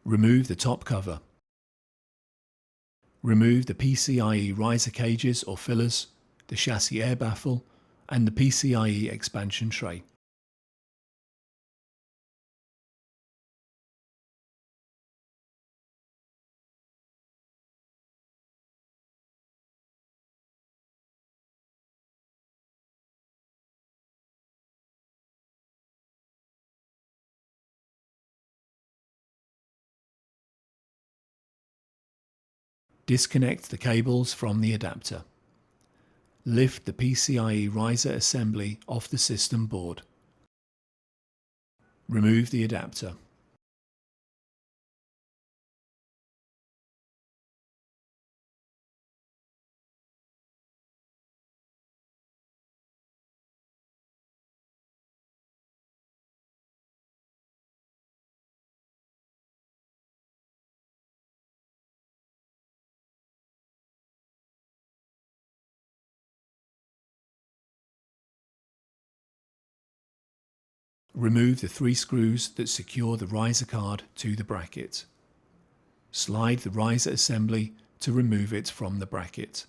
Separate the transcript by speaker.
Speaker 1: Remove the top cover. Remove the PCIe riser cages or fillers, the chassis air baffle and the PCIe expansion tray. Disconnect the cables from the adapter. Lift the PCIe riser assembly off the system board. Remove the adapter. Remove the 3 screws that secure the riser card to the bracket. Slide the riser assembly to remove it from the bracket.